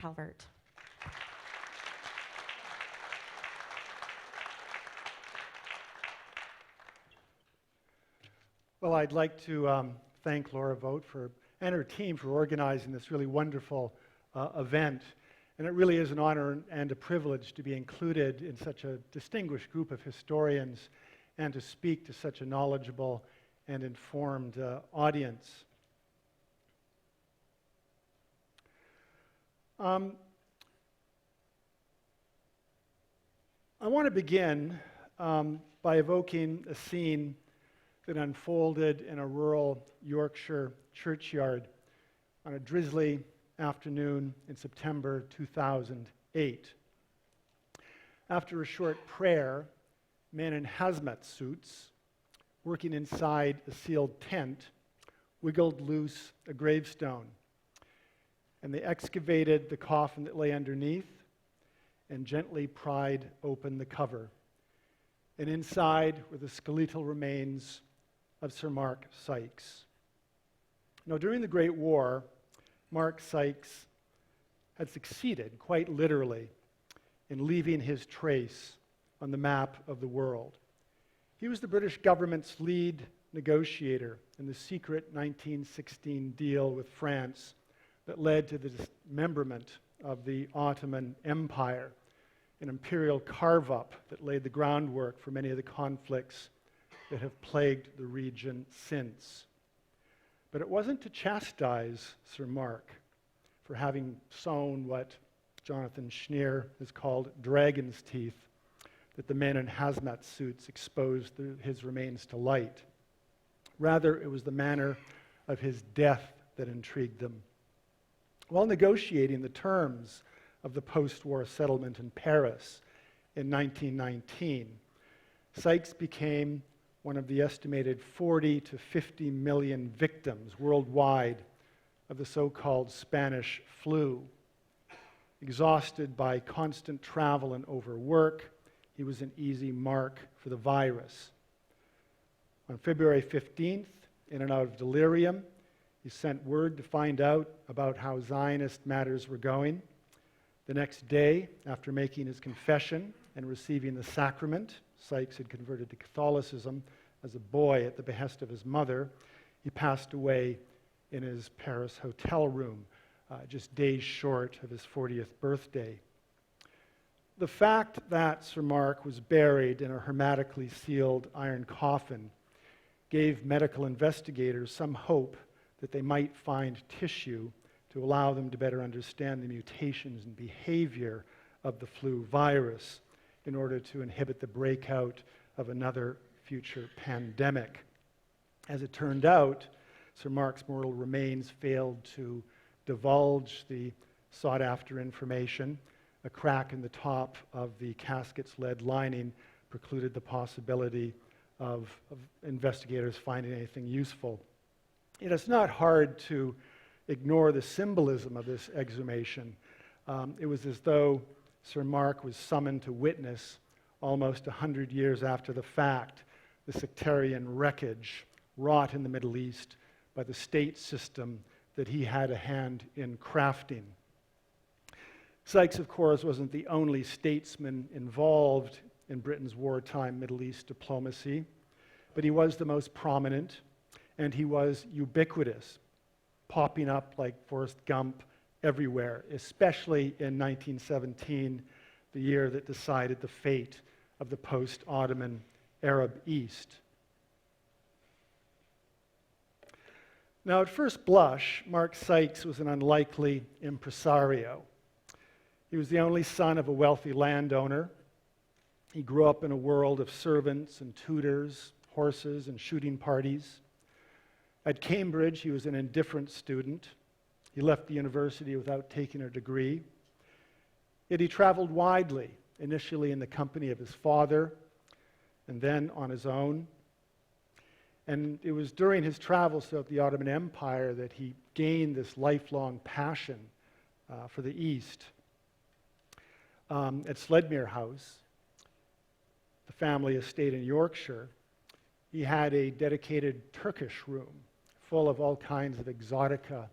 Calvert. Well, I'd like to thank Laura Vogt and her team for organizing this really wonderful event. And it really is an honor and a privilege to be included in such a distinguished group of historians and to speak to such a knowledgeable and informed audience. I want to begin by evoking a scene that unfolded in a rural Yorkshire churchyard on a drizzly afternoon in September 2008. After a short prayer, men in hazmat suits, working inside a sealed tent, wiggled loose a gravestone, and they excavated the coffin that lay underneath and gently pried open the cover. And inside were the skeletal remains of Sir Mark Sykes. Now, during the Great War, Mark Sykes had succeeded, quite literally, in leaving his trace on the map of the world. He was the British government's lead negotiator in the secret 1916 deal with France that led to the dismemberment of the Ottoman Empire, an imperial carve-up that laid the groundwork for many of the conflicts that have plagued the region since. But it wasn't to chastise Sir Mark for having sown what Jonathan Schneer has called dragon's teeth that the men in hazmat suits exposed his remains to light. Rather, it was the manner of his death that intrigued them. While negotiating the terms of the post-war settlement in Paris in 1919, Sykes became one of the estimated 40 to 50 million victims worldwide of the so-called Spanish flu. Exhausted by constant travel and overwork, he was an easy mark for the virus. On February 15th, in and out of delirium, he sent word to find out about how Zionist matters were going. The next day, after making his confession and receiving the sacrament, Sykes had converted to Catholicism as a boy at the behest of his mother. He passed away in his Paris hotel room, just days short of his 40th birthday. The fact that Sir Mark was buried in a hermetically sealed iron coffin gave medical investigators some hope that they might find tissue to allow them to better understand the mutations and behavior of the flu virus in order to inhibit the breakout of another future pandemic. As it turned out, Sir Mark's mortal remains failed to divulge the sought-after information. A crack in the top of the casket's lead lining precluded the possibility of investigators finding anything useful. It is not hard to ignore the symbolism of this exhumation. It was as though Sir Mark was summoned to witness, almost 100 years after the fact, the sectarian wreckage wrought in the Middle East by the state system that he had a hand in crafting. Sykes, of course, wasn't the only statesman involved in Britain's wartime Middle East diplomacy, but he was the most prominent, and he was ubiquitous, popping up like Forrest Gump everywhere, especially in 1917, the year that decided the fate of the post-Ottoman Arab East. Now, at first blush, Mark Sykes was an unlikely impresario. He was the only son of a wealthy landowner. He grew up in a world of servants and tutors, horses and shooting parties. At Cambridge, he was an indifferent student. He left the university without taking a degree. Yet he traveled widely, initially in the company of his father, and then on his own. And it was during his travels throughout the Ottoman Empire that he gained this lifelong passion for the East. At Sledmere House, the family estate in Yorkshire, he had a dedicated Turkish room full of all kinds of exotica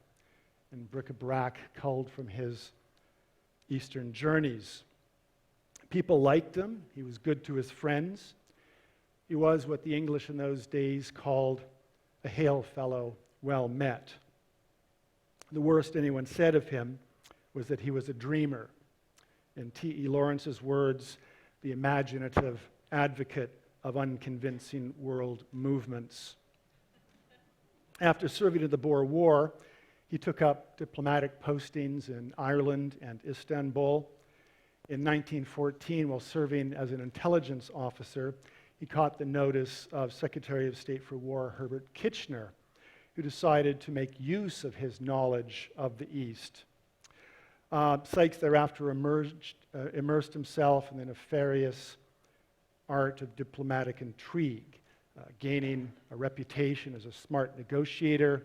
and bric-a-brac culled from his Eastern journeys. People liked him. He was good to his friends. He was what the English in those days called a hail fellow well met. The worst anyone said of him was that he was a dreamer. In T.E. Lawrence's words, the imaginative advocate of unconvincing world movements. After serving in the Boer War, he took up diplomatic postings in Ireland and Istanbul. In 1914, while serving as an intelligence officer, he caught the notice of Secretary of State for War Herbert Kitchener, who decided to make use of his knowledge of the East. Sykes thereafter immersed himself in the nefarious art of diplomatic intrigue, gaining a reputation as a smart negotiator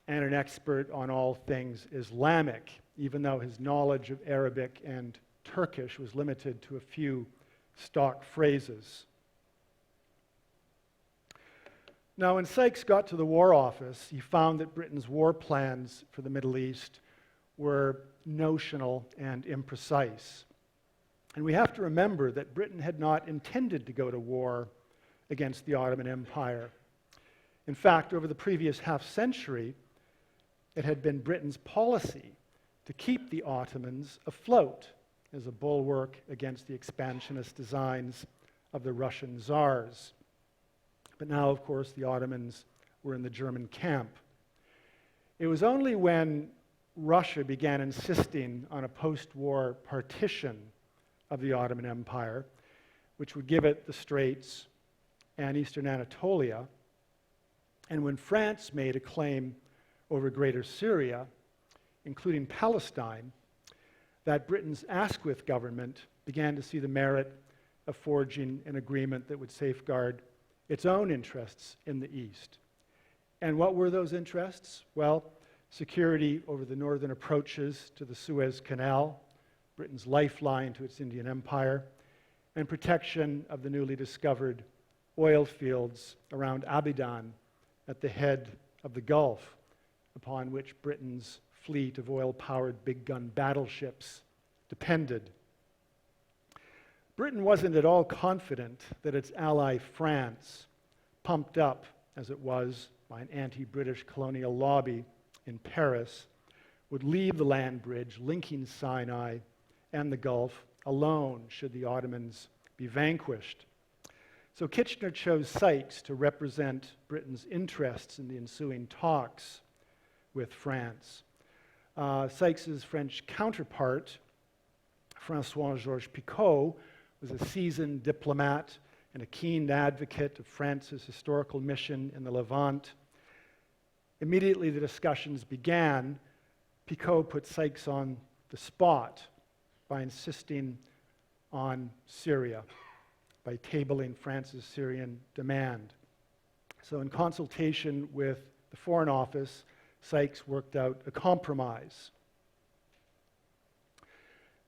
and an expert on all things Islamic, even though his knowledge of Arabic and Turkish was limited to a few stock phrases. Now, when Sykes got to the War Office, he found that Britain's war plans for the Middle East were notional and imprecise. And we have to remember that Britain had not intended to go to war against the Ottoman Empire. In fact, over the previous half-century, it had been Britain's policy to keep the Ottomans afloat as a bulwark against the expansionist designs of the Russian czars. But now, of course, the Ottomans were in the German camp. It was only when Russia began insisting on a post-war partition of the Ottoman Empire, which would give it the Straits and eastern Anatolia, and when France made a claim over Greater Syria, including Palestine, that Britain's Asquith government began to see the merit of forging an agreement that would safeguard its own interests in the East. And what were those interests? Well, security over the northern approaches to the Suez Canal, Britain's lifeline to its Indian Empire, and protection of the newly discovered oil fields around Abidan at the head of the Gulf, upon which Britain's fleet of oil-powered big-gun battleships depended. Britain wasn't at all confident that its ally France, pumped up as it was by an anti-British colonial lobby in Paris, would leave the land bridge linking Sinai and the Gulf alone should the Ottomans be vanquished. So Kitchener chose Sykes to represent Britain's interests in the ensuing talks with France. Sykes's French counterpart, François-Georges Picot, was a seasoned diplomat and a keen advocate of France's historical mission in the Levant. Immediately the discussions began, Picot put Sykes on the spot by insisting on Syria, by tabling France's Syrian demand. So in consultation with the Foreign Office, Sykes worked out a compromise.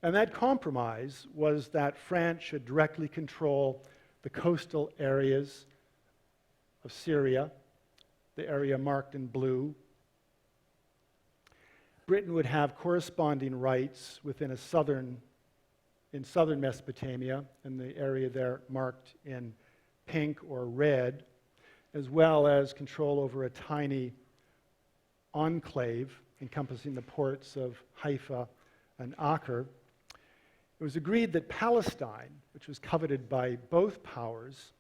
And that compromise was that France should directly control the coastal areas of Syria, the area marked in blue. Britain would have corresponding rights within southern Mesopotamia, in the area there marked in pink or red, as well as control over a tiny enclave encompassing the ports of Haifa and Acre. It was agreed that Palestine, which was coveted by both powers,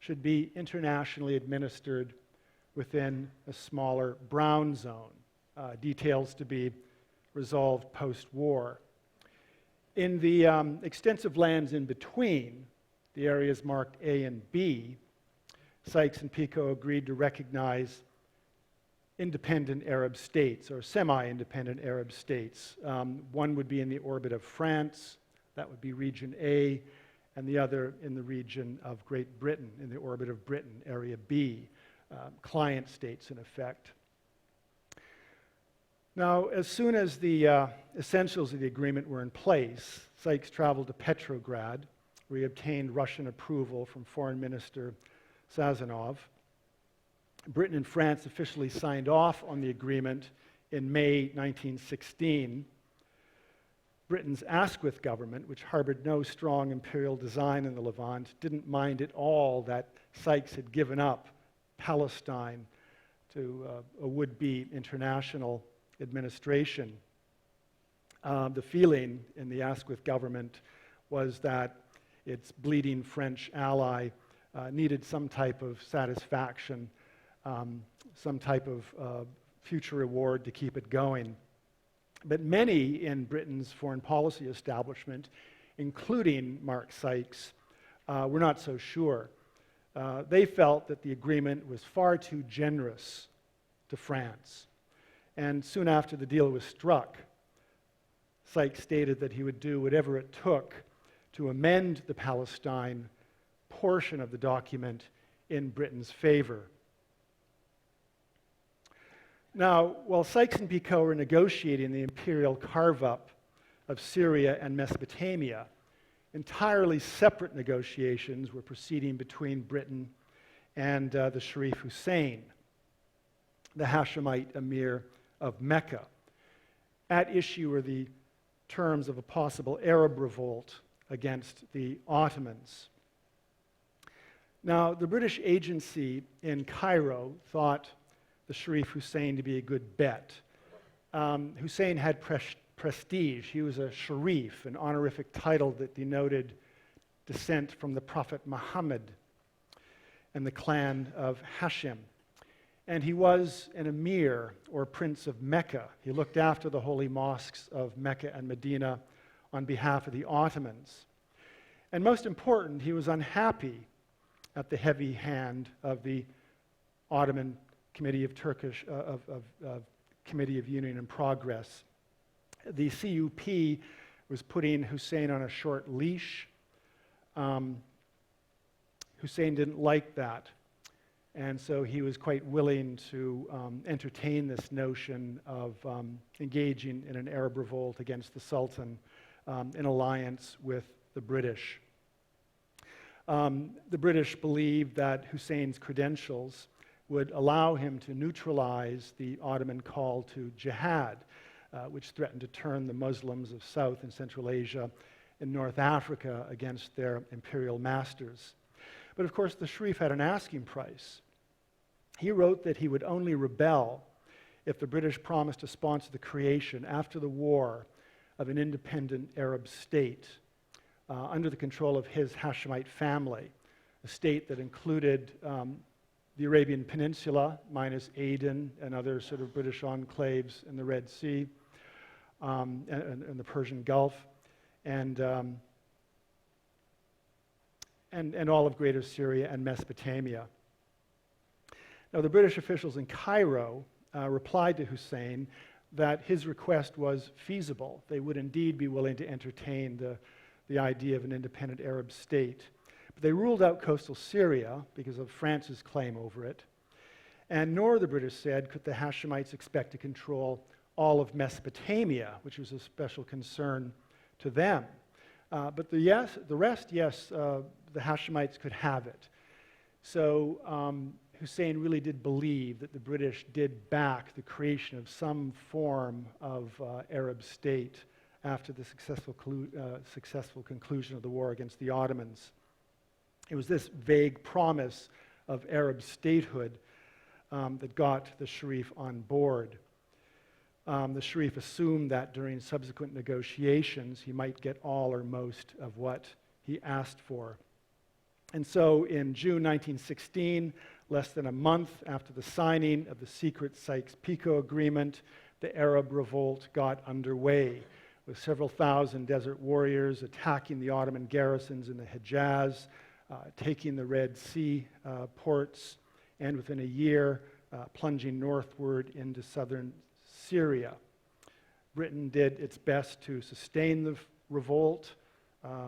should be internationally administered within a smaller brown zone. Details to be resolved post-war. In the extensive lands in between, the areas marked A and B, Sykes and Picot agreed to recognize independent Arab states, or semi-independent Arab states. One would be in the orbit of France, that would be Region A, and the other in the region of Great Britain, in the orbit of Britain, Area B, client states in effect. Now, as soon as the essentials of the agreement were in place, Sykes traveled to Petrograd, where he obtained Russian approval from Foreign Minister Sazonov. Britain and France officially signed off on the agreement in May 1916. Britain's Asquith government, which harbored no strong imperial design in the Levant, didn't mind at all that Sykes had given up Palestine to a would-be international administration. The feeling in the Asquith government was that its bleeding French ally needed some type of satisfaction, some type of future reward to keep it going. But many in Britain's foreign policy establishment, including Mark Sykes, were not so sure. They felt that the agreement was far too generous to France. And soon after the deal was struck, Sykes stated that he would do whatever it took to amend the Palestine portion of the document in Britain's favor. Now, while Sykes and Picot were negotiating the imperial carve-up of Syria and Mesopotamia, entirely separate negotiations were proceeding between Britain and the Sharif Hussein, the Hashemite emir of Mecca. At issue were the terms of a possible Arab revolt against the Ottomans. Now, the British agency in Cairo thought the Sharif Hussein to be a good bet. Hussein had prestige. He was a Sharif, an honorific title that denoted descent from the Prophet Muhammad and the clan of Hashim. And he was an emir, or prince of Mecca. He looked after the holy mosques of Mecca and Medina on behalf of the Ottomans. And most important, he was unhappy at the heavy hand of the Ottoman Committee of Committee of Union and Progress. The CUP was putting Hussein on a short leash. Hussein didn't like that, and so he was quite willing to entertain this notion of engaging in an Arab revolt against the Sultan in alliance with the British. The British believed that Hussein's credentials would allow him to neutralize the Ottoman call to jihad, which threatened to turn the Muslims of South and Central Asia and North Africa against their imperial masters. But of course, the Sharif had an asking price. He wrote that he would only rebel if the British promised to sponsor the creation, after the war, of an independent Arab state under the control of his Hashemite family, a state that included the Arabian Peninsula, minus Aden and other sort of British enclaves in the Red Sea, and the Persian Gulf, and all of Greater Syria and Mesopotamia. Now, the British officials in Cairo replied to Hussein that his request was feasible. They would indeed be willing to entertain the idea of an independent Arab state. But they ruled out coastal Syria because of France's claim over it. And nor, the British said, could the Hashemites expect to control all of Mesopotamia, which was a special concern to them. But the rest, the Hashemites could have it. So Hussein really did believe that the British did back the creation of some form of Arab state after the successful conclusion of the war against the Ottomans. It was this vague promise of Arab statehood that got the Sharif on board. The Sharif assumed that during subsequent negotiations he might get all or most of what he asked for. And so in June 1916, less than a month after the signing of the secret Sykes-Picot Agreement, the Arab revolt got underway, with several thousand desert warriors attacking the Ottoman garrisons in the Hejaz, taking the Red Sea ports, and within a year, plunging northward into southern Syria. Britain did its best to sustain the revolt,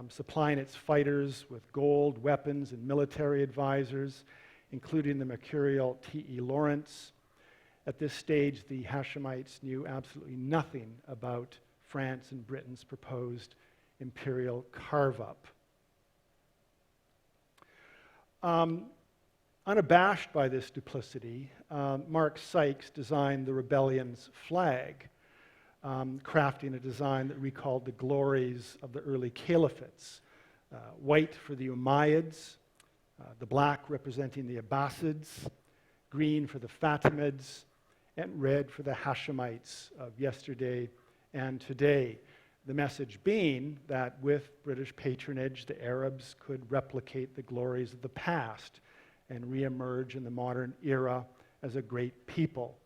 supplying its fighters with gold, weapons, and military advisors, including the mercurial T.E. Lawrence. At this stage, the Hashemites knew absolutely nothing about France and Britain's proposed imperial carve-up. Unabashed by this duplicity, Mark Sykes designed the rebellion's flag, crafting a design that recalled the glories of the early caliphates. White for the Umayyads, the black representing the Abbasids, green for the Fatimids, and red for the Hashemites of yesterday and today. The message being that with British patronage, the Arabs could replicate the glories of the past and reemerge in the modern era as a great people.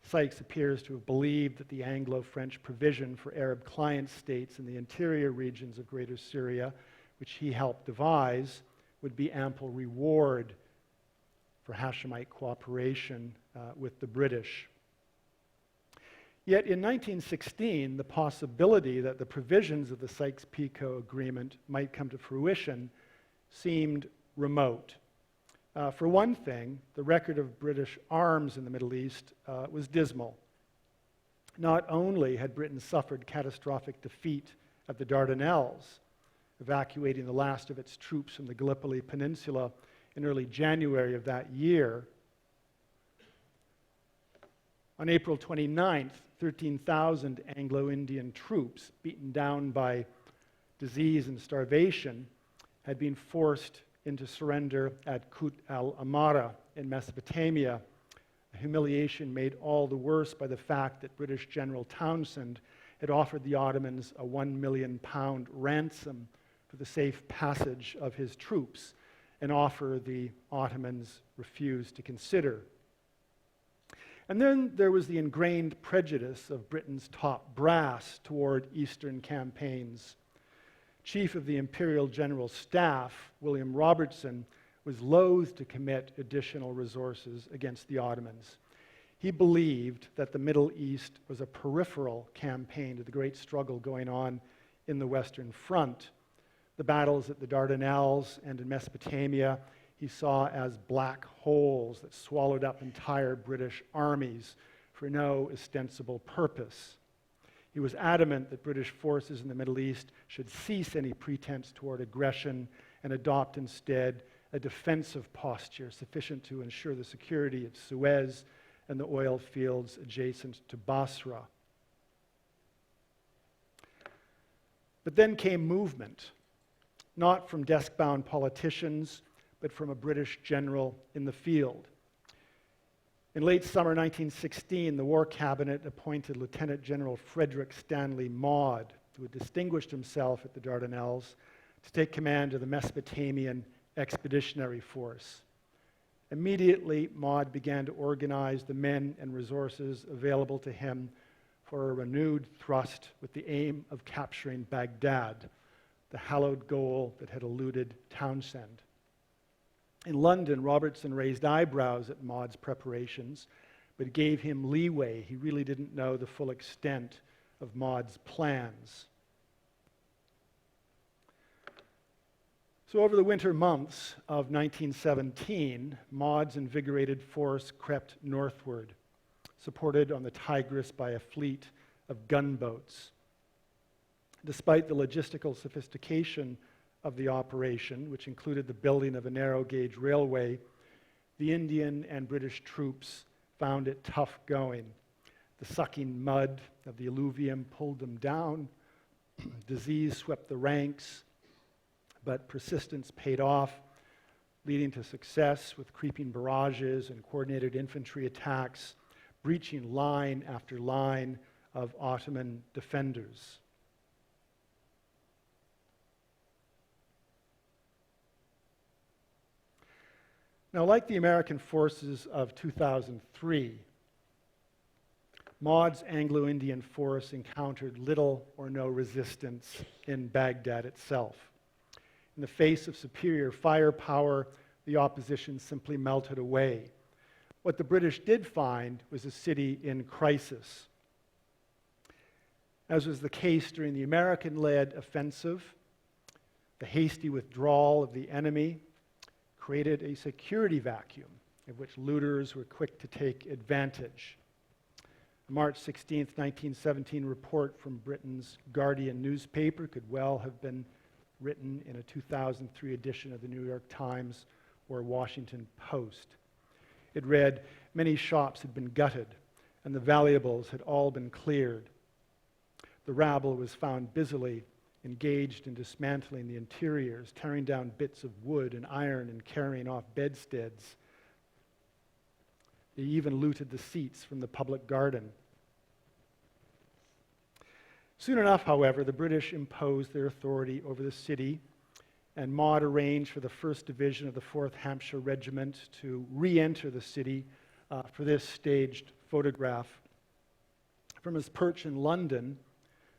Sykes appears to have believed that the Anglo-French provision for Arab client states in the interior regions of Greater Syria, which he helped devise, would be ample reward for Hashemite cooperation with the British. Yet in 1916, the possibility that the provisions of the Sykes-Picot Agreement might come to fruition seemed remote. For one thing, the record of British arms in the Middle East was dismal. Not only had Britain suffered catastrophic defeat at the Dardanelles, evacuating the last of its troops from the Gallipoli Peninsula in early January of that year, on April 29th, 13,000 Anglo-Indian troops, beaten down by disease and starvation, had been forced into surrender at Kut al-Amara in Mesopotamia, a humiliation made all the worse by the fact that British General Townshend had offered the Ottomans a £1 million ransom for the safe passage of his troops, an offer the Ottomans refused to consider. And then there was the ingrained prejudice of Britain's top brass toward Eastern campaigns. Chief of the Imperial General Staff, William Robertson, was loath to commit additional resources against the Ottomans. He believed that the Middle East was a peripheral campaign to the great struggle going on in the Western Front. The battles at the Dardanelles and in Mesopotamia he saw as black holes that swallowed up entire British armies for no ostensible purpose. He was adamant that British forces in the Middle East should cease any pretense toward aggression and adopt instead a defensive posture sufficient to ensure the security of Suez and the oil fields adjacent to Basra. But then came movement, not from desk-bound politicians, but from a British general in the field. In late summer 1916, the War Cabinet appointed Lieutenant General Frederick Stanley Maude, who had distinguished himself at the Dardanelles, to take command of the Mesopotamian Expeditionary Force. Immediately, Maude began to organize the men and resources available to him for a renewed thrust with the aim of capturing Baghdad, the hallowed goal that had eluded Townshend. In London, Robertson raised eyebrows at Maude's preparations, but gave him leeway. He really didn't know the full extent of Maude's plans. So over the winter months of 1917, Maude's invigorated force crept northward, supported on the Tigris by a fleet of gunboats. Despite the logistical sophistication of the operation, which included the building of a narrow-gauge railway, the Indian and British troops found it tough going. The sucking mud of the alluvium pulled them down. Disease swept the ranks, but persistence paid off, leading to success with creeping barrages and coordinated infantry attacks, breaching line after line of Ottoman defenders. Now, like the American forces of 2003, Maude's Anglo-Indian force encountered little or no resistance in Baghdad itself. In the face of superior firepower, the opposition simply melted away. What the British did find was a city in crisis. As was the case during the American-led offensive, the hasty withdrawal of the enemy created a security vacuum of which looters were quick to take advantage. A March 16, 1917 report from Britain's Guardian newspaper could well have been written in a 2003 edition of the New York Times or Washington Post. It read, "Many shops had been gutted, and the valuables had all been cleared. the rabble was found busily engaged in dismantling the interiors, tearing down bits of wood and iron and carrying off bedsteads. They even looted the seats from the public garden. Soon enough, however, the British imposed their authority over the city, and Maude arranged for the 1st Division of the 4th Hampshire Regiment to re-enter the city for this staged photograph. From his perch in London,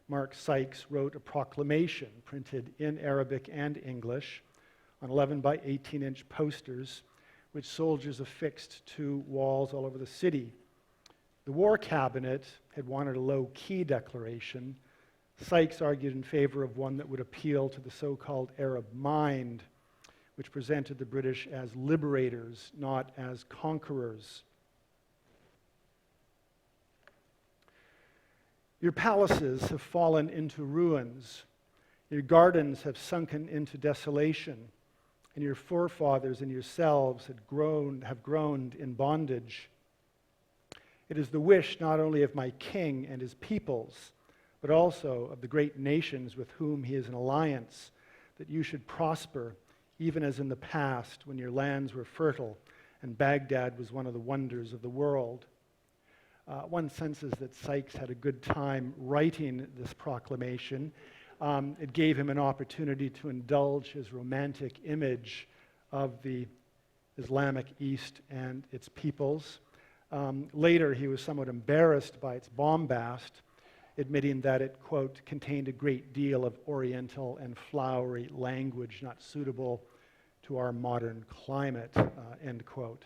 Mark Sykes wrote a proclamation printed in Arabic and English on 11 by 18-inch posters, which soldiers affixed to walls all over the city. The War Cabinet had wanted a low-key declaration. Sykes argued in favor of one that would appeal to the so-called Arab mind, which presented the British as liberators, not as conquerors. Your palaces have fallen into ruins. Your gardens have sunken into desolation, and your forefathers and yourselves have groaned in bondage. It is the wish not only of my king and his peoples, but also of the great nations with whom he is in alliance, that you should prosper, even as in the past when your lands were fertile and Baghdad was one of the wonders of the world. One senses that Sykes had a good time writing this proclamation. It gave him an opportunity to indulge his romantic image of the Islamic East and its peoples. Later, he was somewhat embarrassed by its bombast, admitting that it, quote, contained a great deal of oriental and flowery language not suitable to our modern climate, end quote.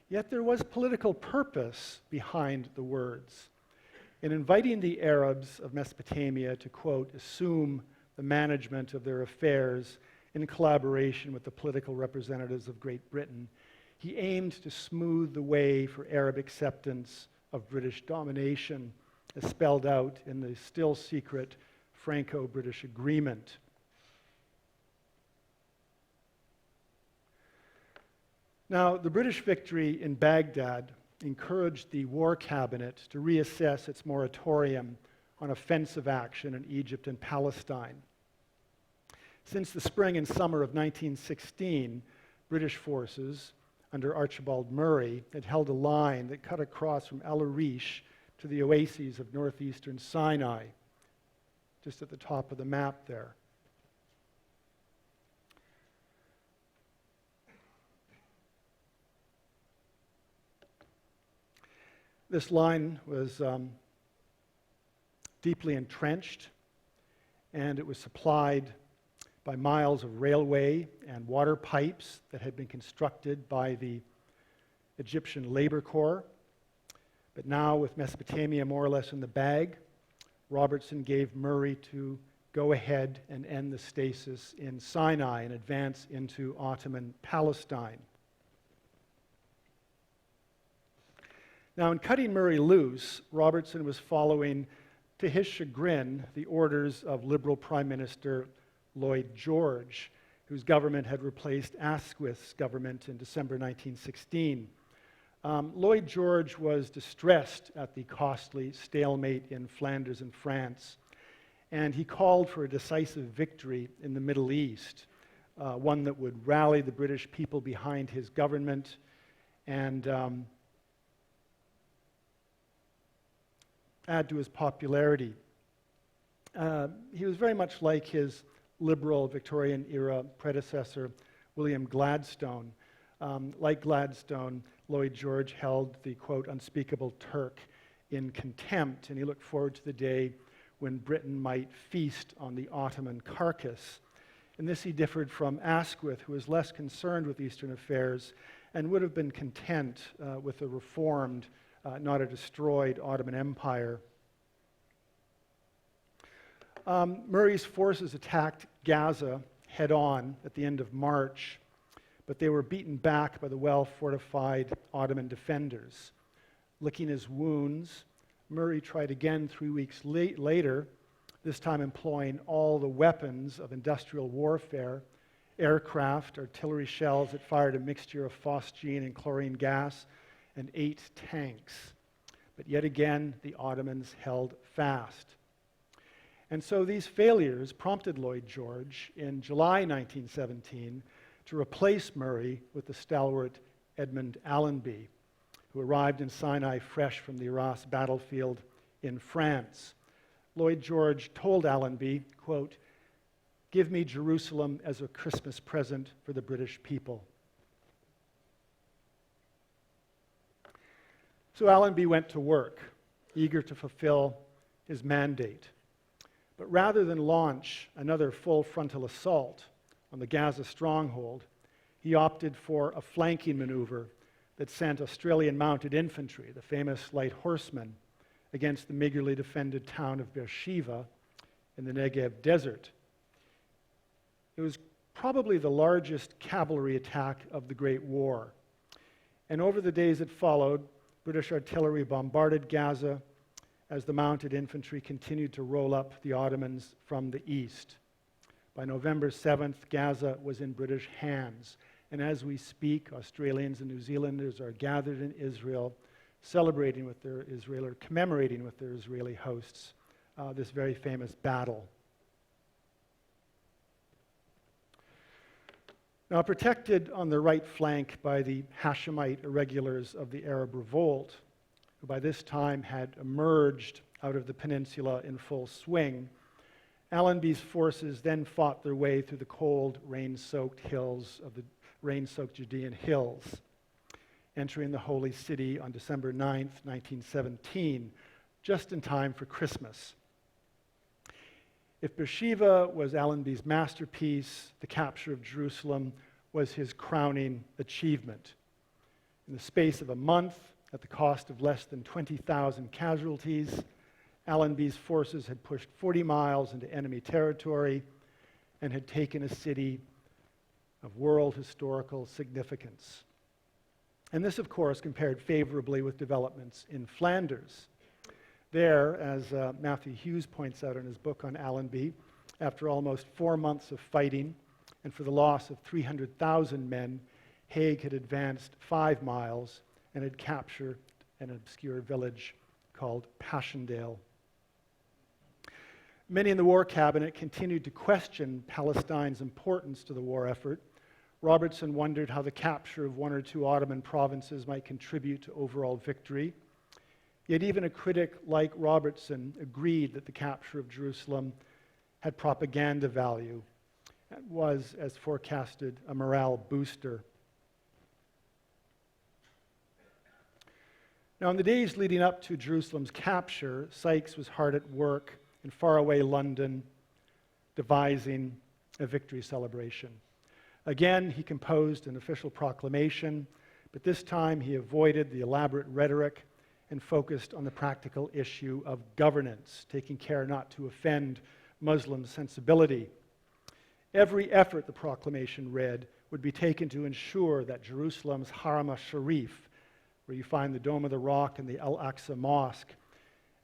Yet there was political purpose behind the words. In inviting the Arabs of Mesopotamia to, quote, assume the management of their affairs in collaboration with the political representatives of Great Britain, he aimed to smooth the way for Arab acceptance of British domination, as spelled out in the still secret Franco-British Agreement. Now, the British victory in Baghdad encouraged the War Cabinet to reassess its moratorium on offensive action in Egypt and Palestine. Since the spring and summer of 1916, British forces under Archibald Murray had held a line that cut across from El Arish to the oases of northeastern Sinai, just at the top of the map there. This line was deeply entrenched, and it was supplied by miles of railway and water pipes that had been constructed by the Egyptian Labor Corps. But now, with Mesopotamia more or less in the bag, Robertson gave Murray to go ahead and end the stasis in Sinai and advance into Ottoman Palestine. Now, in cutting Murray loose, Robertson was following, to his chagrin, the orders of Liberal Prime Minister Lloyd George, whose government had replaced Asquith's government in December 1916. Lloyd George was distressed at the costly stalemate in Flanders and France, and he called for a decisive victory in the Middle East, one that would rally the British people behind his government and add to his popularity. He was very much like his liberal Victorian-era predecessor, William Gladstone. Like Gladstone, Lloyd George held the, quote, unspeakable Turk in contempt, and he looked forward to the day when Britain might feast on the Ottoman carcass. In this he differed from Asquith, who was less concerned with Eastern affairs and would have been content with a reformed, not a destroyed Ottoman Empire. Murray's forces attacked Gaza head-on at the end of March, but they were beaten back by the well-fortified Ottoman defenders. Licking his wounds, Murray tried again 3 weeks later, this time employing all the weapons of industrial warfare, aircraft, artillery shells that fired a mixture of phosgene and chlorine gas, and 8 tanks. But yet again, the Ottomans held fast. And so these failures prompted Lloyd George in July 1917 to replace Murray with the stalwart Edmund Allenby, who arrived in Sinai fresh from the Arras battlefield in France. Lloyd George told Allenby, quote, "Give me Jerusalem as a Christmas present for the British people." So Allenby went to work, eager to fulfill his mandate. But rather than launch another full frontal assault on the Gaza stronghold, he opted for a flanking maneuver that sent Australian mounted infantry, the famous light horsemen, against the meagerly defended town of Beersheba in the Negev desert. It was probably the largest cavalry attack of the Great War. And over the days that followed, British artillery bombarded Gaza as the mounted infantry continued to roll up the Ottomans from the east. By November 7th, Gaza was in British hands. And as we speak, Australians and New Zealanders are gathered in Israel, celebrating with their Israel, or commemorating with their Israeli hosts, this very famous battle. Now, protected on the right flank by the Hashemite irregulars of the Arab Revolt, who by this time had emerged out of the peninsula in full swing, Allenby's forces then fought their way through the cold, rain-soaked hills of the rain-soaked Judean hills, entering the Holy City on December 9th, 1917, just in time for Christmas. If Beersheba was Allenby's masterpiece, the capture of Jerusalem was his crowning achievement. In the space of a month, at the cost of less than 20,000 casualties, Allenby's forces had pushed 40 miles into enemy territory and had taken a city of world historical significance. And this, of course, compared favorably with developments in Flanders. There, as Matthew Hughes points out in his book on Allenby, after almost 4 months of fighting and for the loss of 300,000 men, Haig had advanced 5 miles and had captured an obscure village called Passchendaele. Many in the War Cabinet continued to question Palestine's importance to the war effort. Robertson wondered how the capture of 1 or 2 Ottoman provinces might contribute to overall victory. Yet even a critic like Robertson agreed that the capture of Jerusalem had propaganda value and was, as forecasted, a morale booster. Now, in the days leading up to Jerusalem's capture, Sykes was hard at work in faraway London, devising a victory celebration. Again, he composed an official proclamation, but this time he avoided the elaborate rhetoric and focused on the practical issue of governance, taking care not to offend Muslim sensibility. Every effort, the proclamation read, would be taken to ensure that Jerusalem's Haram al-Sharif, where you find the Dome of the Rock and the Al-Aqsa Mosque,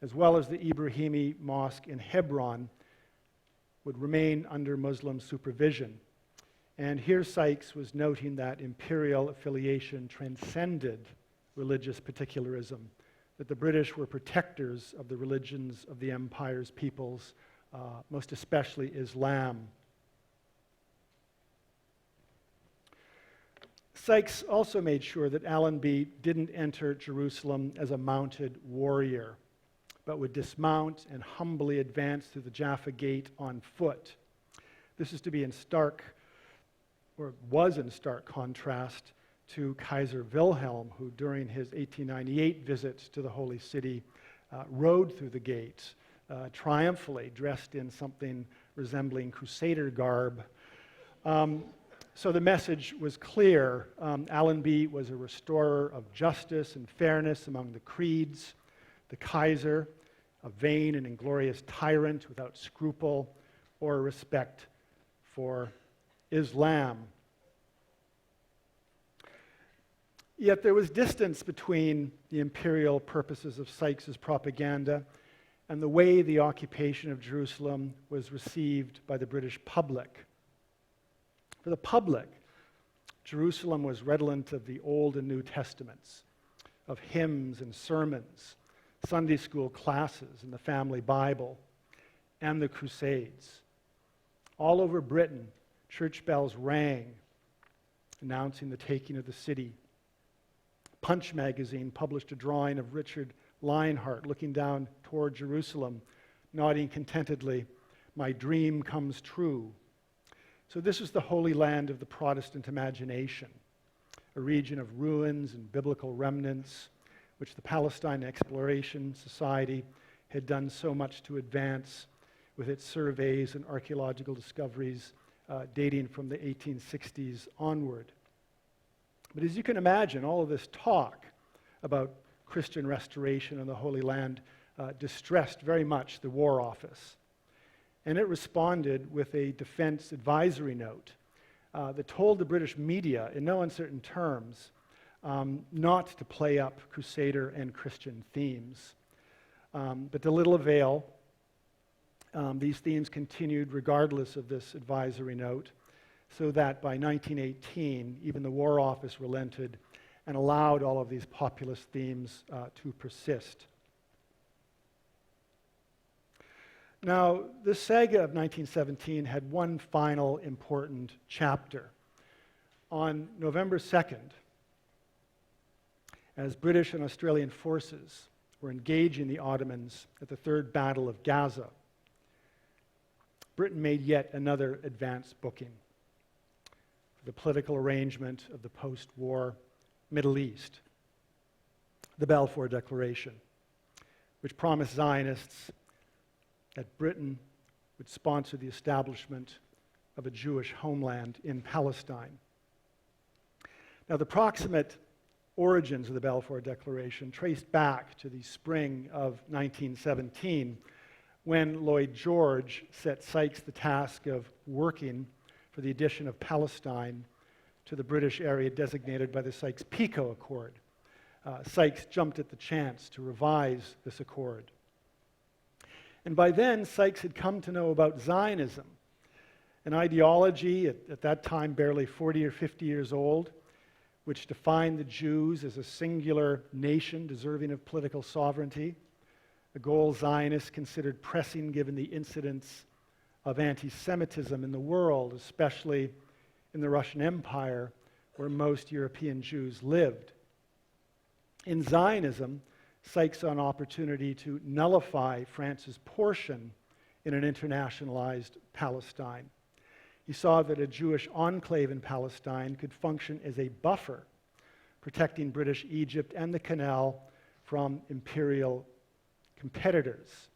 as well as the Ibrahimi Mosque in Hebron, would remain under Muslim supervision. And here Sykes was noting that imperial affiliation transcended religious particularism, that the British were protectors of the religions of the empire's peoples, most especially Islam. Sykes also made sure that Allenby didn't enter Jerusalem as a mounted warrior, but would dismount and humbly advance through the Jaffa Gate on foot. This is to be in stark, or was in stark contrast to Kaiser Wilhelm, who during his 1898 visit to the Holy City rode through the gates triumphantly, dressed in something resembling Crusader garb. So the message was clear. Allenby was a restorer of justice and fairness among the creeds. The Kaiser, a vain and inglorious tyrant without scruple or respect for Islam. Yet there was distance between the imperial purposes of Sykes' propaganda and the way the occupation of Jerusalem was received by the British public. For the public, Jerusalem was redolent of the Old and New Testaments, of hymns and sermons, Sunday school classes and the family Bible, and the Crusades. All over Britain, church bells rang, announcing the taking of the city. Punch magazine published a drawing of Richard Lionheart looking down toward Jerusalem, nodding contentedly, "My dream comes true." So this is the Holy Land of the Protestant imagination, a region of ruins and biblical remnants, which the Palestine Exploration Society had done so much to advance with its surveys and archaeological discoveries dating from the 1860s onward. But as you can imagine, all of this talk about Christian restoration in the Holy Land distressed very much the War Office. And it responded with a defense advisory note that told the British media, in no uncertain terms, not to play up Crusader and Christian themes. But to little avail, these themes continued regardless of this advisory note, so that by 1918, even the War Office relented and allowed all of these populist themes to persist. Now, this saga of 1917 had one final important chapter. On November 2nd, as British and Australian forces were engaging the Ottomans at the Third Battle of Gaza, Britain made yet another advance booking for the political arrangement of the post-war Middle East, the Balfour Declaration, which promised Zionists that Britain would sponsor the establishment of a Jewish homeland in Palestine. Now, the proximate origins of the Balfour Declaration traced back to the spring of 1917, when Lloyd George set Sykes the task of working for the addition of Palestine to the British area designated by the Sykes-Picot Accord. Sykes jumped at the chance to revise this accord. And by then, Sykes had come to know about Zionism, an ideology at that time barely 40 or 50 years old, which defined the Jews as a singular nation deserving of political sovereignty, a goal Zionists considered pressing given the incidence of anti-Semitism in the world, especially in the Russian Empire, where most European Jews lived. In Zionism, Sykes saw an opportunity to nullify France's portion in an internationalized Palestine. He saw that a Jewish enclave in Palestine could function as a buffer, protecting British Egypt and the Canal from imperial competitors.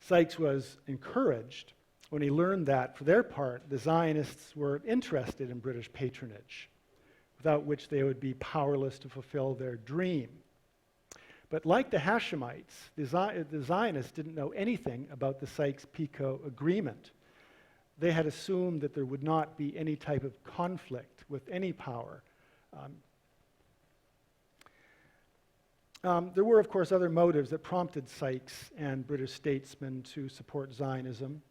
Sykes was encouraged when he learned that, for their part, the Zionists were interested in British patronage, without which they would be powerless to fulfill their dream. But like the Hashemites, the Zionists didn't know anything about the Sykes-Picot Agreement. They had assumed that there would not be any type of conflict with any power. There were, of course, other motives that prompted Sykes and British statesmen to support Zionism.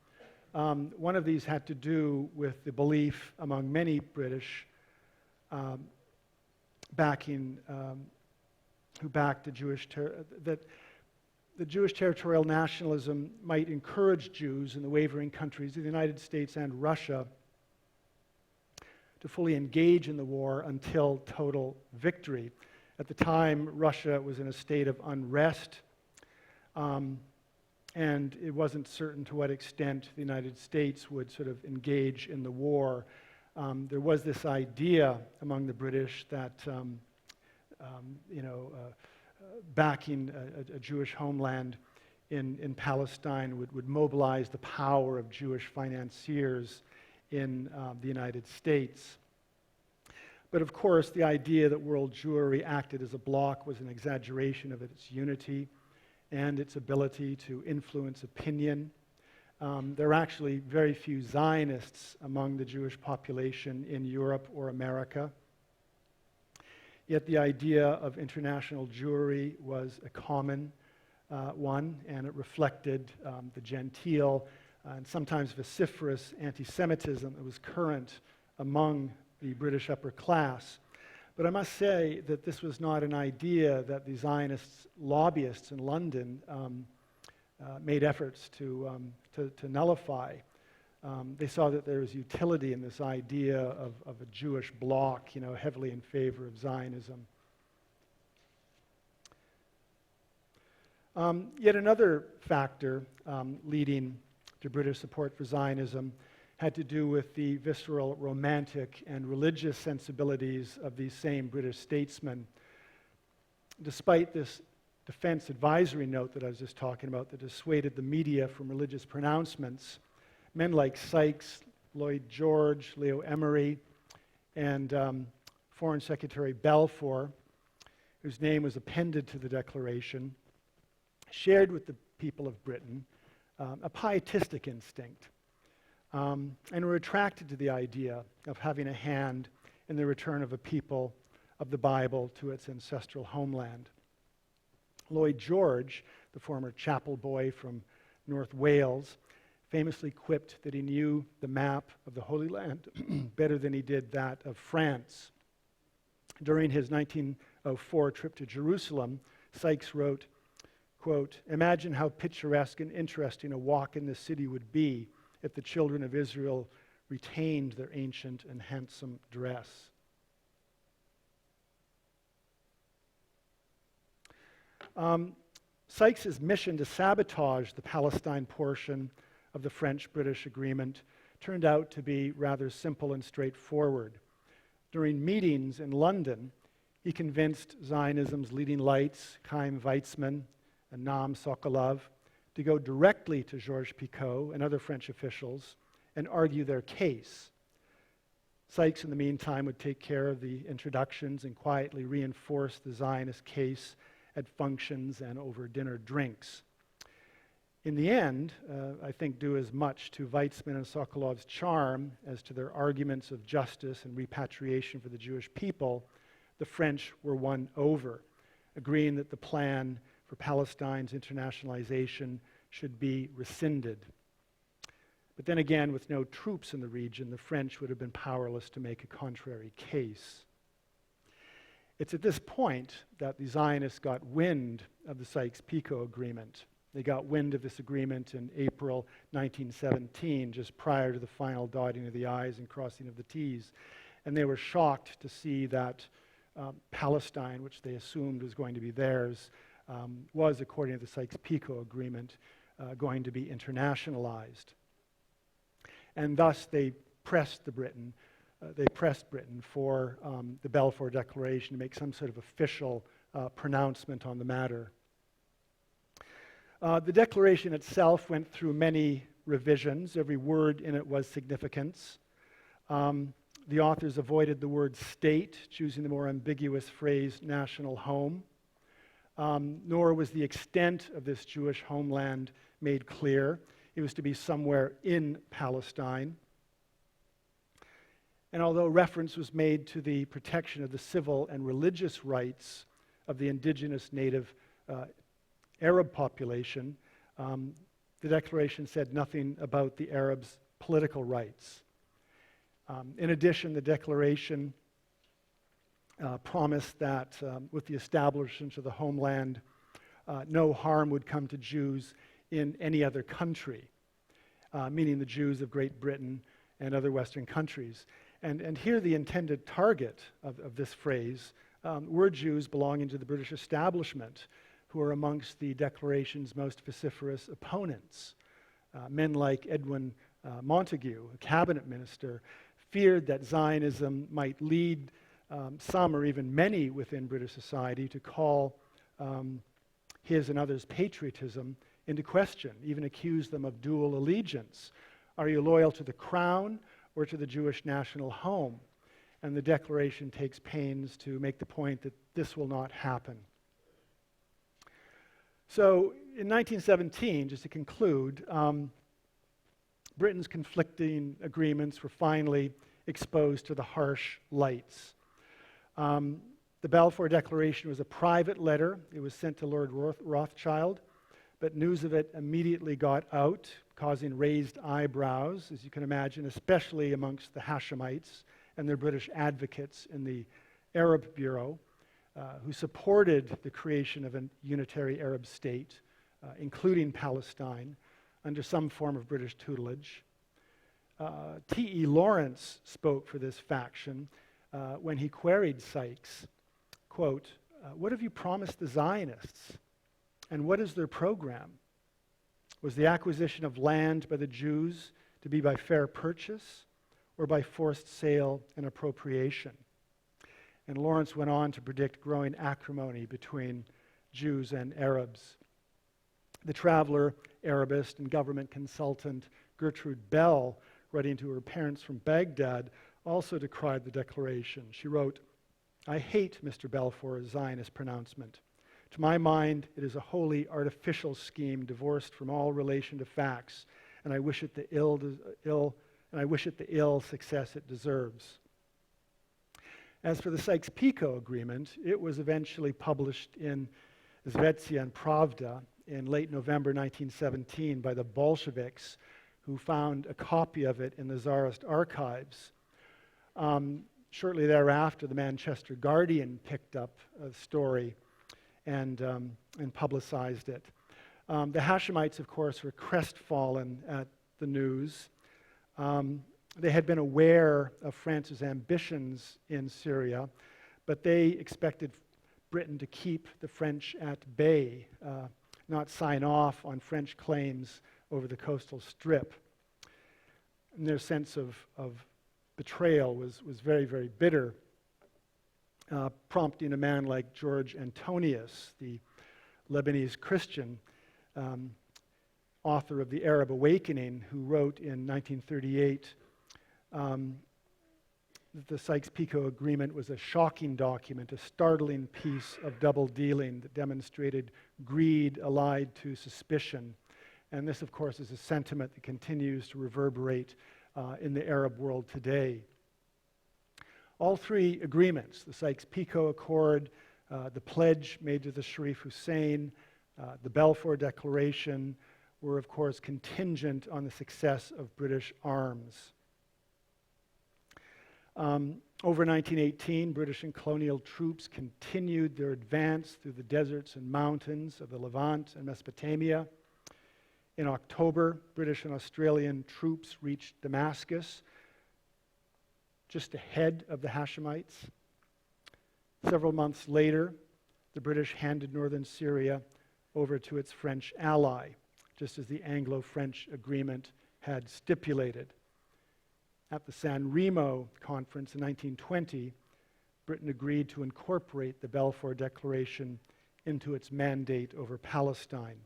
One of these had to do with the belief among many British who backed that the Jewish territorial nationalism might encourage Jews in the wavering countries of the United States and Russia to fully engage in the war until total victory. At the time, Russia was in a state of unrest, and it wasn't certain to what extent the United States would sort of engage in the war. There was this idea among the British that backing a Jewish homeland in Palestine would mobilize the power of Jewish financiers in the United States. But of course, the idea that world Jewry acted as a bloc was an exaggeration of its unity and its ability to influence opinion. There are actually very few Zionists among the Jewish population in Europe or America. Yet the idea of international Jewry was a common one, and it reflected the genteel and sometimes vociferous anti-Semitism that was current among the British upper class. But I must say that this was not an idea that the Zionist lobbyists in London made efforts to nullify. They saw that there was utility in this idea of a Jewish bloc, heavily in favor of Zionism. Yet another factor leading to British support for Zionism had to do with the visceral, romantic, and religious sensibilities of these same British statesmen. Despite this defense advisory note that I was just talking about that dissuaded the media from religious pronouncements, men like Sykes, Lloyd George, Leo Emery, and Foreign Secretary Balfour, whose name was appended to the declaration, shared with the people of Britain a pietistic instinct, and were attracted to the idea of having a hand in the return of a people of the Bible to its ancestral homeland. Lloyd George, the former chapel boy from North Wales, famously quipped that he knew the map of the Holy Land better than he did that of France. During his 1904 trip to Jerusalem, Sykes wrote, quote, "Imagine how picturesque and interesting a walk in the city would be if the children of Israel retained their ancient and handsome dress." Sykes' mission to sabotage the Palestine portion of the French-British agreement turned out to be rather simple and straightforward. During meetings in London, he convinced Zionism's leading lights, Chaim Weizmann and Noam Sokolov, to go directly to Georges-Picot and other French officials and argue their case. Sykes, in the meantime, would take care of the introductions and quietly reinforce the Zionist case at functions and over dinner drinks. In the end, I think due as much to Weizmann and Sokolov's charm as to their arguments of justice and repatriation for the Jewish people, the French were won over, agreeing that the plan for Palestine's internationalization should be rescinded. But then again, with no troops in the region, the French would have been powerless to make a contrary case. It's at this point that the Zionists got wind of the Sykes-Picot agreement. They got wind of this agreement in April 1917, just prior to the final dotting of the I's and crossing of the T's. And they were shocked to see that Palestine, which they assumed was going to be theirs, was, according to the Sykes-Picot agreement, going to be internationalized. And thus they pressed Britain for the Balfour Declaration to make some sort of official pronouncement on the matter. The declaration itself went through many revisions. Every word in it was significant. The authors avoided the word state, choosing the more ambiguous phrase national home. Nor was the extent of this Jewish homeland made clear. It was to be somewhere in Palestine. And although reference was made to the protection of the civil and religious rights of the indigenous native Arab population, the declaration said nothing about the Arabs' political rights. In addition, the declaration promised that with the establishment of the homeland, no harm would come to Jews in any other country, meaning the Jews of Great Britain and other Western countries. And here the intended target of this phrase were Jews belonging to the British establishment, who are amongst the declaration's most vociferous opponents. Men like Edwin Montagu, a cabinet minister, feared that Zionism might lead some or even many within British society to call his and others' patriotism into question, even accuse them of dual allegiance. Are you loyal to the crown or to the Jewish national home? And the declaration takes pains to make the point that this will not happen. So in 1917, just to conclude, Britain's conflicting agreements were finally exposed to the harsh lights. The Balfour Declaration was a private letter. It was sent to Lord Rothschild, but news of it immediately got out, causing raised eyebrows, as you can imagine, especially amongst the Hashemites and their British advocates in the Arab Bureau, who supported the creation of a unitary Arab state, including Palestine, under some form of British tutelage. T.E. Lawrence spoke for this faction when he queried Sykes, quote, "What have you promised the Zionists, and what is their program? Was the acquisition of land by the Jews to be by fair purchase or by forced sale and appropriation?" And Lawrence went on to predict growing acrimony between Jews and Arabs. The traveler, Arabist, and government consultant Gertrude Bell, writing to her parents from Baghdad, also decried the declaration. She wrote, "I hate Mr. Balfour's Zionist pronouncement. To my mind, it is a wholly artificial scheme divorced from all relation to facts, and I wish it the ill success it deserves." As for the Sykes-Picot Agreement, it was eventually published in Zvezda and Pravda in late November 1917 by the Bolsheviks, who found a copy of it in the Tsarist archives. Shortly thereafter, the Manchester Guardian picked up the story and publicized it. The Hashemites, of course, were crestfallen at the news. They had been aware of France's ambitions in Syria, but they expected Britain to keep the French at bay, not sign off on French claims over the coastal strip. And their sense of betrayal was very, very bitter, prompting a man like George Antonius, the Lebanese Christian, author of The Arab Awakening, who wrote in 1938 that the Sykes-Picot Agreement was a shocking document, a startling piece of double dealing that demonstrated greed allied to suspicion. And this, of course, is a sentiment that continues to reverberate in the Arab world today. All three agreements, the Sykes-Picot Accord, the pledge made to the Sharif Hussein, the Balfour Declaration, were, of course, contingent on the success of British arms. Over 1918, British and colonial troops continued their advance through the deserts and mountains of the Levant and Mesopotamia. In October, British and Australian troops reached Damascus, just ahead of the Hashemites. Several months later, the British handed northern Syria over to its French ally, just as the Anglo-French agreement had stipulated. At the San Remo Conference in 1920, Britain agreed to incorporate the Balfour Declaration into its mandate over Palestine.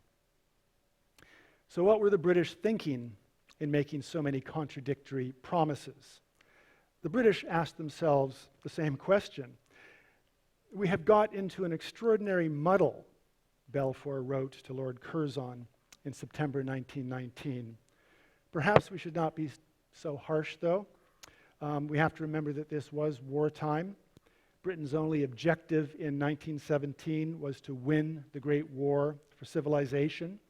So what were the British thinking in making so many contradictory promises? The British asked themselves the same question. "We have got into an extraordinary muddle," Balfour wrote to Lord Curzon in September 1919. "Perhaps we should not be so harsh, though. We have to remember that this was wartime. Britain's only objective in 1917 was to win the Great War for civilization.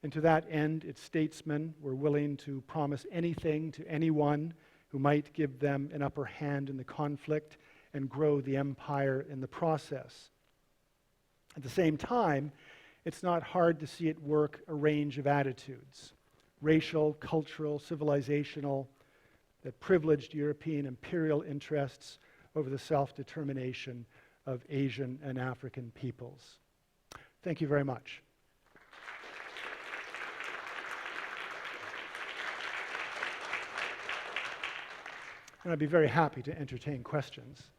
And to that end, its statesmen were willing to promise anything to anyone who might give them an upper hand in the conflict and grow the empire in the process. At the same time, it's not hard to see at work a range of attitudes, racial, cultural, civilizational, that privileged European imperial interests over the self-determination of Asian and African peoples." Thank you very much. And I'd be very happy to entertain questions.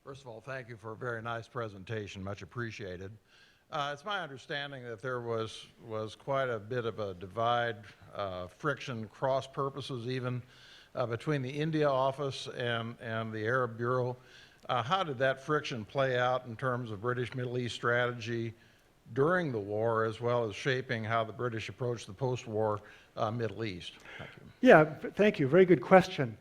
First of all, thank you for a very nice presentation, much appreciated. It's my understanding that there was quite a bit of a divide, friction, cross purposes even, between the India office and the Arab Bureau. How did that friction play out in terms of British Middle East strategy during the war, as well as shaping how the British approached the post-war Middle East? Thank you. Yeah, thank you. Very good question.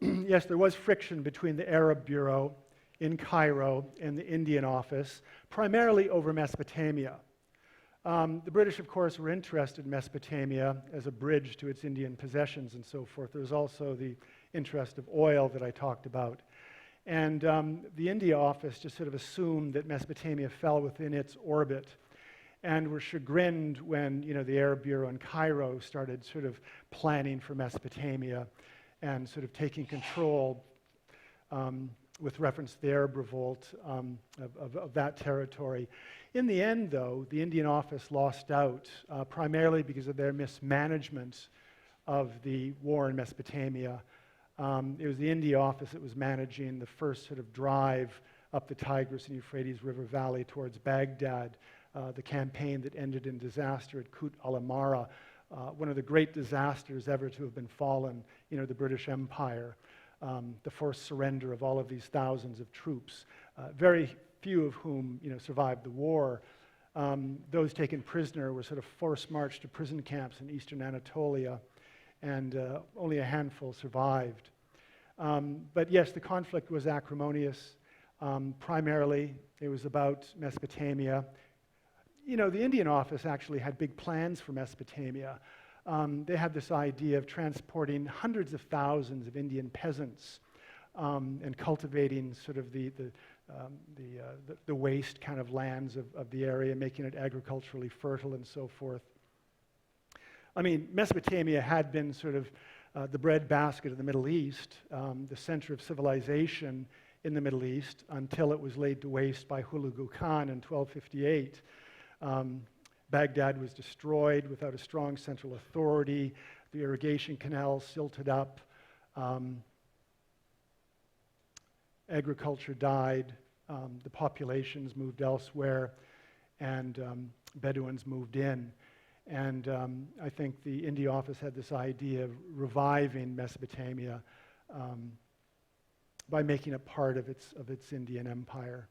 Yes, there was friction between the Arab Bureau in Cairo and the Indian office, primarily over Mesopotamia. The British, of course, were interested in Mesopotamia as a bridge to its Indian possessions and so forth. There was also the interest of oil that I talked about. And the India office just sort of assumed that Mesopotamia fell within its orbit and were chagrined when, the Arab Bureau in Cairo started sort of planning for Mesopotamia and sort of taking control with reference to the Arab revolt of that territory. In the end, though, the Indian office lost out, primarily because of their mismanagement of the war in Mesopotamia. It was the India office that was managing the first sort of drive up the Tigris and Euphrates River Valley towards Baghdad, the campaign that ended in disaster at Kut al-Amara, one of the great disasters ever to have been fallen, the British Empire. The forced surrender of all of these thousands of troops, very few of whom survived the war. Those taken prisoner were sort of forced marched to prison camps in eastern Anatolia, and only a handful survived. But yes, the conflict was acrimonious. Primarily, it was about Mesopotamia. The Indian office actually had big plans for Mesopotamia. They had this idea of transporting hundreds of thousands of Indian peasants and cultivating sort of the waste kind of lands of the area, making it agriculturally fertile and so forth. I mean, Mesopotamia had been sort of the breadbasket of the Middle East, the center of civilization in the Middle East, until it was laid to waste by Hulagu Khan in 1258. Baghdad was destroyed without a strong central authority. The irrigation canals silted up. Agriculture died. The populations moved elsewhere, and Bedouins moved in. And I think the India office had this idea of reviving Mesopotamia by making it part of its Indian empire.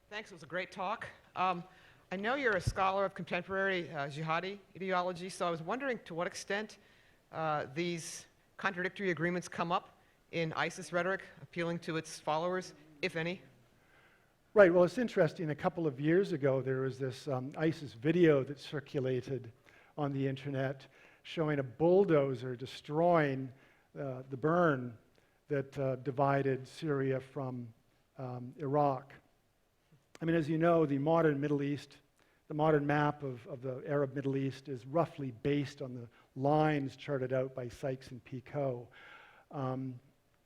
Thanks, it was a great talk. I know you're a scholar of contemporary jihadi ideology, so I was wondering to what extent these contradictory agreements come up in ISIS rhetoric, appealing to its followers, if any. Right, well, it's interesting. A couple of years ago, there was this ISIS video that circulated on the internet showing a bulldozer destroying the burn that divided Syria from Iraq. I mean, as you know, the modern Middle East, the modern map of the Arab Middle East is roughly based on the lines charted out by Sykes and Picot.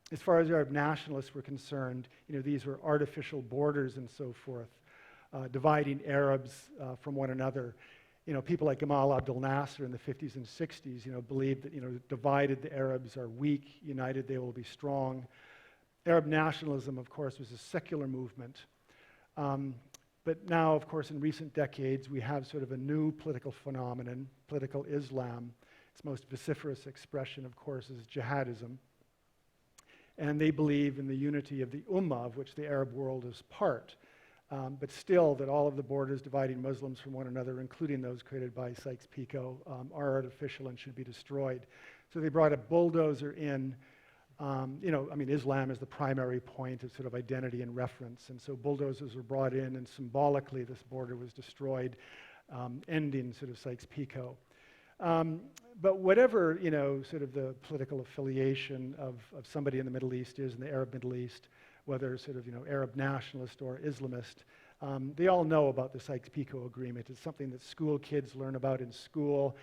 As far as Arab nationalists were concerned, these were artificial borders and so forth, dividing Arabs from one another. People like Gamal Abdel Nasser in the 50s and 60s, believed that, divided the Arabs are weak, united they will be strong. Arab nationalism, of course, was a secular movement. But now, of course, in recent decades, we have sort of a new political phenomenon, political Islam. Its most vociferous expression, of course, is jihadism. And they believe in the unity of the Ummah, of which the Arab world is part, but still that all of the borders dividing Muslims from one another, including those created by Sykes-Picot, are artificial and should be destroyed. So they brought a bulldozer in. Islam is the primary point of sort of identity and reference, and so bulldozers were brought in, and symbolically this border was destroyed, ending sort of Sykes-Picot. But whatever, sort of the political affiliation of somebody in the Middle East is, in the Arab Middle East, whether sort of, Arab nationalist or Islamist, they all know about the Sykes-Picot Agreement. It's something that school kids learn about in school,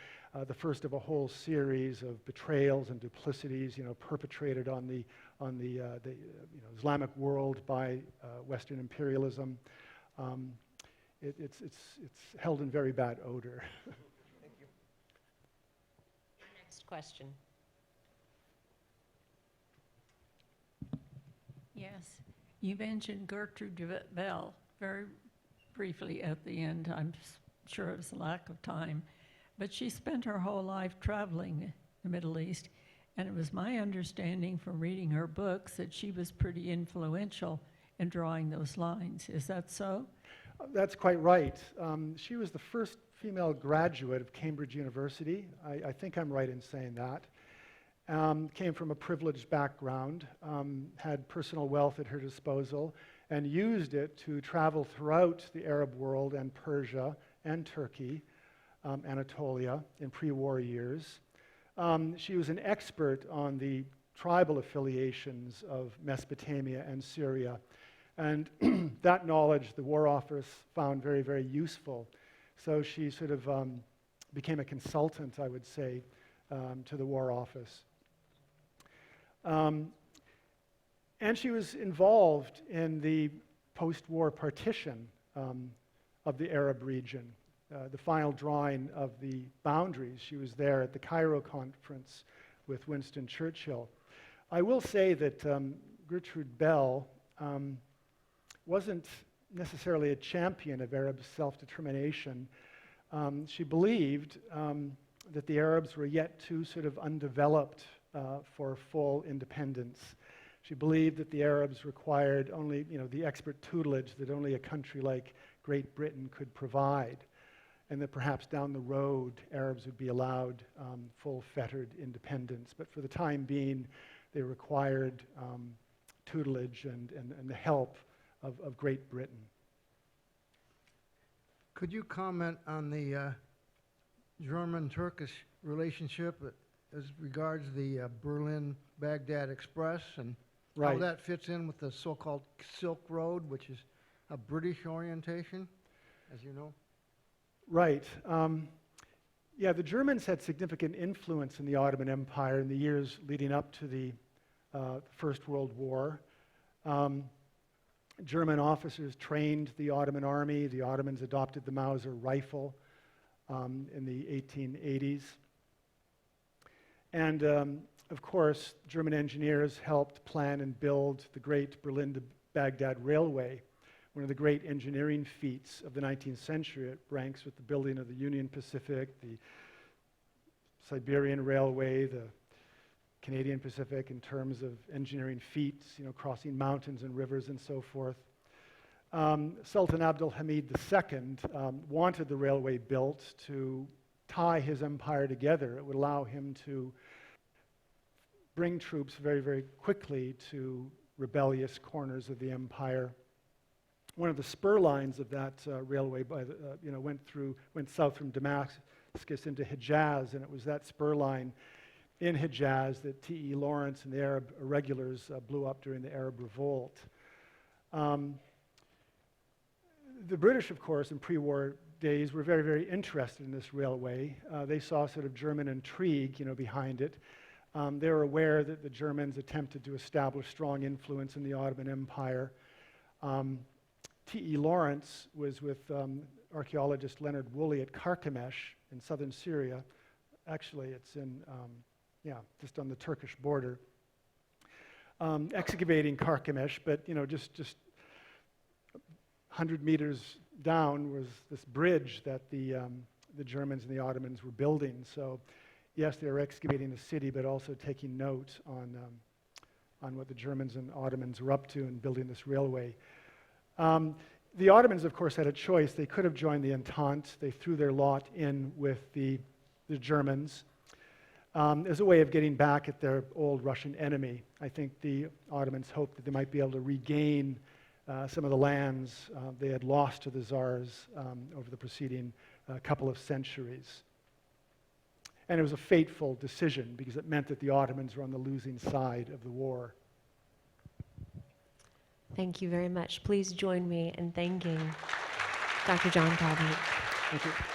the first of a whole series of betrayals and duplicities, perpetrated on the Islamic world by Western imperialism. It's held in very bad odor. Thank you. Next question. Yes, you mentioned Gertrude de Bell very briefly at the end. I'm sure it was a lack of time. But she spent her whole life traveling the Middle East, and it was my understanding from reading her books that she was pretty influential in drawing those lines. Is that so? That's quite right. She was the first female graduate of Cambridge University. I think I'm right in saying that. Came from a privileged background, had personal wealth at her disposal, and used it to travel throughout the Arab world and Persia and Turkey, Anatolia, in pre-war years. She was an expert on the tribal affiliations of Mesopotamia and Syria, and that knowledge the War Office found very, very useful. So she sort of became a consultant, I would say, to the War Office. And she was involved in the post-war partition of the Arab region, the final drawing of the boundaries. She was there at the Cairo conference with Winston Churchill. I will say that Gertrude Bell wasn't necessarily a champion of Arab self-determination. She believed that the Arabs were yet too sort of undeveloped for full independence. She believed that the Arabs required only, the expert tutelage that only a country like Great Britain could provide, and that perhaps down the road Arabs would be allowed full fettered independence. But for the time being, they required tutelage and the help of Great Britain. Could you comment on the German-Turkish relationship as regards the Berlin-Baghdad Express and how Right. that fits in with the so-called Silk Road, which is a British orientation, as you know? Right. Yeah, the Germans had significant influence in the Ottoman Empire in the years leading up to the First World War. German officers trained the Ottoman army. The Ottomans adopted the Mauser rifle in the 1880s. And of course, German engineers helped plan and build the great Berlin to Baghdad Railway, one of the great engineering feats of the 19th century. It ranks with the building of the Union Pacific, the Siberian Railway, the Canadian Pacific in terms of engineering feats, crossing mountains and rivers and so forth. Sultan Abdul Hamid II wanted the railway built to tie his empire together. It would allow him to bring troops very, very quickly to rebellious corners of the empire. One of the spur lines of that railway went south from Damascus into Hijaz, and it was that spur line in Hijaz that T.E. Lawrence and the Arab irregulars blew up during the Arab Revolt. The British, of course, in pre-war days were very, very interested in this railway. They saw sort of German intrigue, behind it. They were aware that the Germans attempted to establish strong influence in the Ottoman Empire. T.E. Lawrence was with archaeologist Leonard Woolley at Carchemish in southern Syria. Actually, it's in, just on the Turkish border. Excavating Carchemish, but just 100 meters down was this bridge that the Germans and the Ottomans were building. So, yes, they were excavating the city, but also taking note on what the Germans and Ottomans were up to in building this railway. The Ottomans, of course, had a choice. They could have joined the Entente. They threw their lot in with the Germans as a way of getting back at their old Russian enemy. I think the Ottomans hoped that they might be able to regain some of the lands they had lost to the Tsars over the preceding couple of centuries. And it was a fateful decision because it meant that the Ottomans were on the losing side of the war. Thank you very much. Please join me in thanking Dr. John Calvert. Thank you.